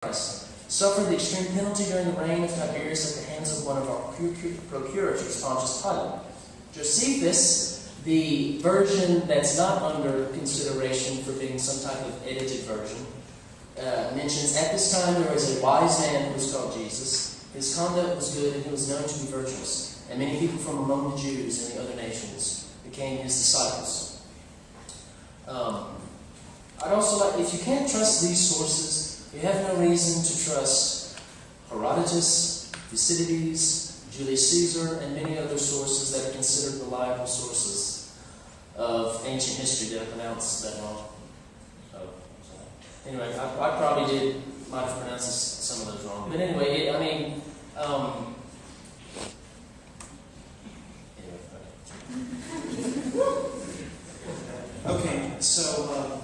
suffered the extreme penalty during the reign of Tiberius at the hands of one of our procurators, Pontius Pilate. Josephus, the version that's not under consideration for being some type of edited version, mentions, at this time there was a wise man who was called Jesus. His conduct was good and he was known to be virtuous. And many people from among the Jews and the other nations became his disciples. I'd also like, if you can't trust these sources, you have no reason to trust Herodotus, Thucydides, Julius Caesar, and many other sources that are considered reliable sources of ancient history. Did I pronounce that wrong? Oh, sorry. Anyway, I probably might have pronounced some of those wrong. But anyway, Okay, so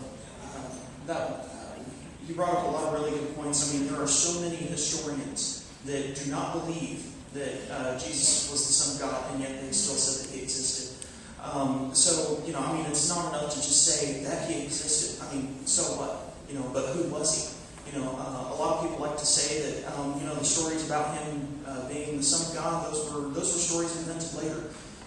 you brought up a lot of really good points. I mean, there are so many historians that do not believe that Jesus was the Son of God, and yet they still said that he existed. It's not enough to just say that he existed. I mean, so what? But who was he? A lot of people like to say that, the stories about him being the Son of God, those were stories invented later.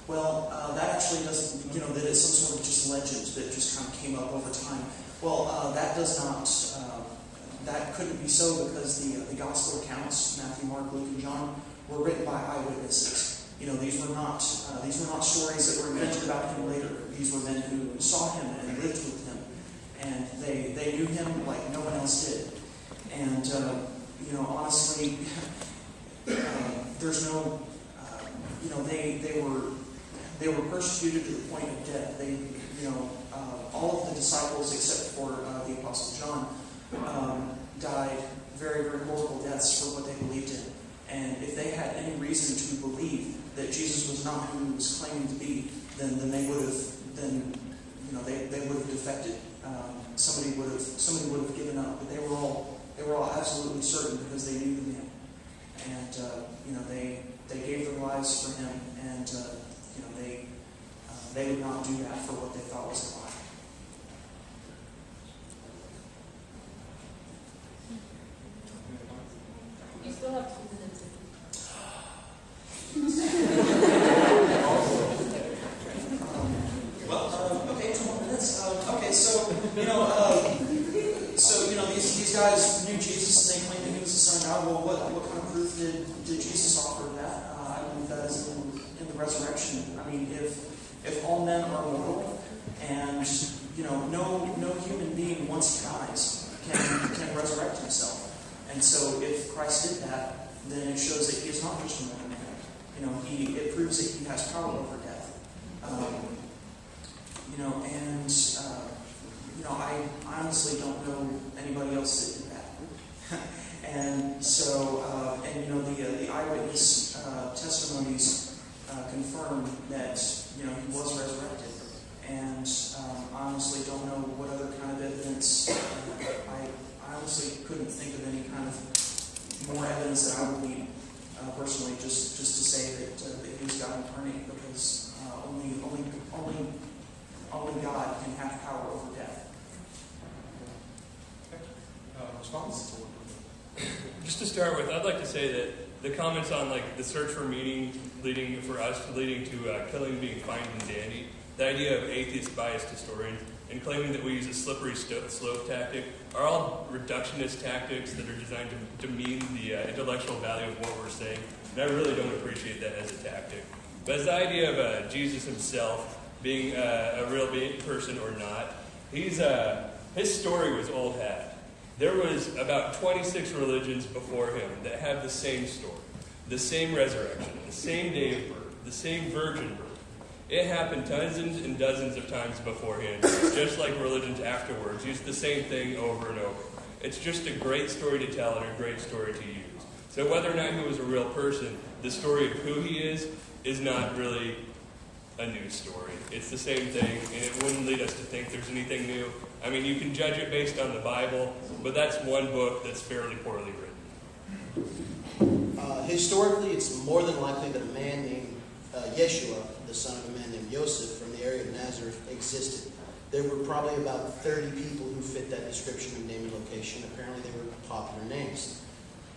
Well, that actually doesn't, that it's some sort of just legend that just kind of came up over time. Well, that does not, that couldn't be so because the gospel accounts, Matthew, Mark, Luke, and John, were written by eyewitnesses. These were not stories that were invented about him later. These were men who saw him and lived with him, and they knew him like no one else did. And honestly, there's no, they were persecuted to the point of death. All of the disciples except for the Apostle John died very, very horrible deaths for what they believed in. And if they had any reason to believe that Jesus was not who he was claiming to be, then they would have defected. Somebody would have given up. But they were all absolutely certain because they knew the man, and they gave their lives for him, and they would not do that for what they thought was a lie. You still have 2 minutes. Okay, 2 more minutes. These guys knew Jesus and they claimed that he was the Son of God. Well, what kind of proof did Jesus offer of that? I believe that is in the resurrection. I mean, if all men are mortal, and no human being once he dies can resurrect himself. And so if Christ did that, then it shows that he is not just a mortal man. It proves that he has power over death. I honestly don't know anybody else that did that. And so, the eyewitness testimonies confirm that he was resurrected. And I honestly don't know what other kind of evidence. I honestly couldn't think of any kind of more evidence that I would need personally, just to say that he was God incarnate, because only God can have power over death. Response? Just to start with, I'd like to say that the comments on the search for meaning leading to killing being fine and dandy, the idea of atheist biased historians, and claiming that we use a slippery slope tactic are all reductionist tactics that are designed to demean the intellectual value of what we're saying. And I really don't appreciate that as a tactic. But as the idea of Jesus himself being a real person or not, his story was old hat. There was about 26 religions before him that have the same story, the same resurrection, the same day of birth, the same virgin birth. It happened dozens and dozens of times beforehand, just like religions afterwards used the same thing over and over. It's just a great story to tell and a great story to use. So whether or not he was a real person, the story of who he is not really a new story. It's the same thing, and it wouldn't lead us to think there's anything new. I mean, you can judge it based on the Bible, but that's one book that's fairly poorly written. Historically, it's more than likely that a man named Yeshua, the son of a man named Joseph from the area of Nazareth, existed. There were probably about 30 people who fit that description of name and location. Apparently they were popular names.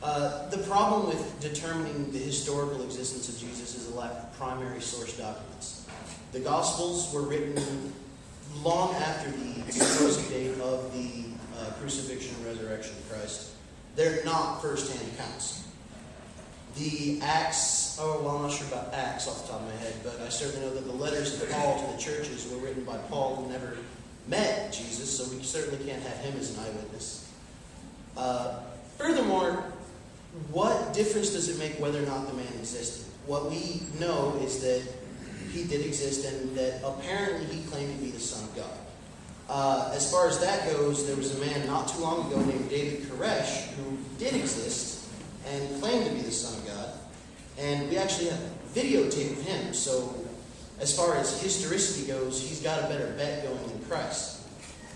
The problem with determining the historical existence of Jesus is a lack of primary source documents. The Gospels were written long after the supposed date of the crucifixion and resurrection of Christ. They're not first-hand accounts. The Acts, I'm not sure about Acts off the top of my head, but I certainly know that the letters of Paul to the churches were written by Paul, who never met Jesus, so we certainly can't have him as an eyewitness. Furthermore, what difference does it make whether or not the man existed? What we know is that he did exist and that apparently he claimed to be the Son of God. As far as that goes, there was a man not too long ago named David Koresh who did exist and claimed to be the Son of God. And we actually have videotape of him. So as far as historicity goes, he's got a better bet going than Christ.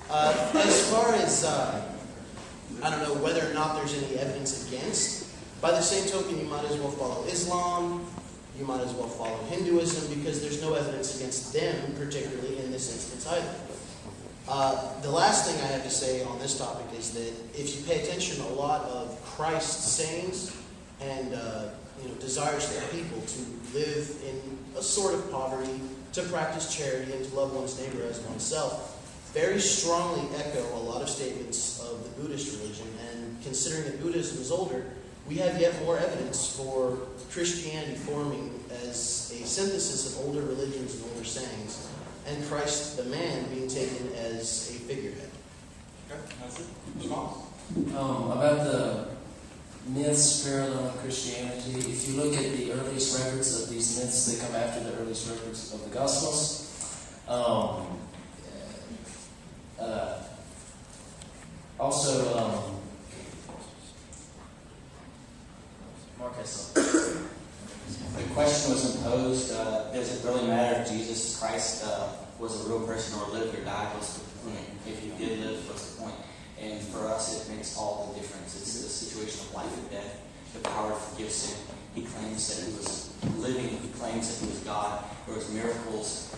As far as, I don't know whether or not there's any evidence against, by the same token, you might as well follow Islam, you might as well follow Hinduism, because there's no evidence against them, particularly in this instance either. The last thing I have to say on this topic is that if you pay attention, a lot of Christ's sayings and desires for people to live in a sort of poverty, to practice charity, and to love one's neighbor as oneself, very strongly echo a lot of statements of the Buddhist religion. And considering that Buddhism is older, we have yet more evidence for Christianity forming as a synthesis of older religions and older sayings, and Christ the man being taken as a figurehead. Okay, that's it. Response? About the myths parallel in Christianity, if you look at the earliest records of these myths, they come after the earliest records of the Gospels. Marcus. The question was imposed, does it really matter if Jesus Christ was a real person or lived or died? What's the point? If he did live, what's the point? And for us, it makes all the difference. It's the situation of life and death, the power to forgive sin. He claims that he was living. He claims that he was God. There was miracles,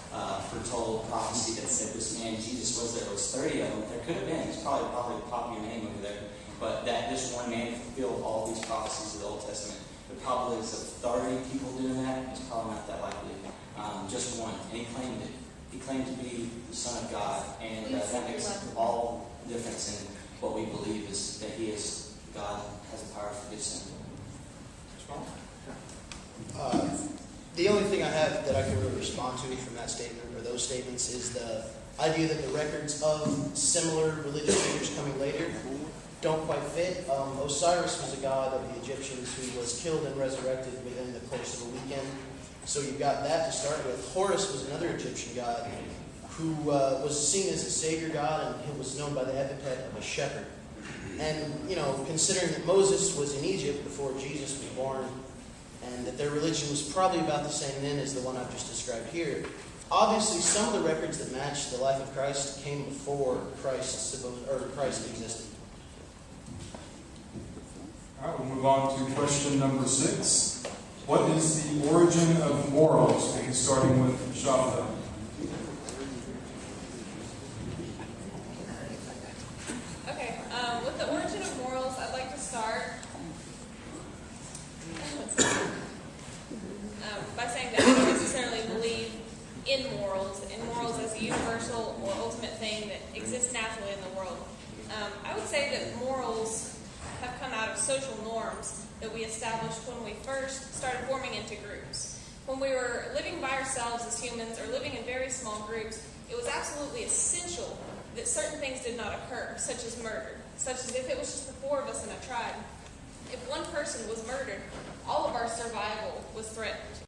foretold prophecy that said this man, Jesus, was there? There was 30 of them. There could have been. He's probably a popular name over there. But that this one man fulfilled all these prophecies of the Old Testament. The probability of 30 people doing that is probably not that likely. Just one. And he claimed it. He claimed to be the Son of God. And that makes all the difference in what we believe is that he is God, has the power to forgive sin. The only thing I have that I can really respond to from that statement or those statements is the idea that the records of similar religious figures coming later don't quite fit. Osiris was a god of the Egyptians who was killed and resurrected within the course of a weekend. So you've got that to start with. Horus was another Egyptian god who was seen as a savior god, and he was known by the epithet of a shepherd. And, considering that Moses was in Egypt before Jesus was born, and that their religion was probably about the same then as the one I've just described here, obviously some of the records that match the life of Christ came before Christ existed. All right, we'll move on to question number 6. What is the origin of morals? We'll be starting with Shabda. Okay, with the origin of morals, I'd like to start by saying that I don't necessarily believe in morals as a universal or ultimate thing that exists naturally in the world. I would say that morals have come out of social norms that we established when we first started forming into groups. When we were living by ourselves as humans or living in very small groups, it was absolutely essential that certain things did not occur, such as murder, such as if it was just the 4 of us in a tribe. If one person was murdered, all of our survival was threatened.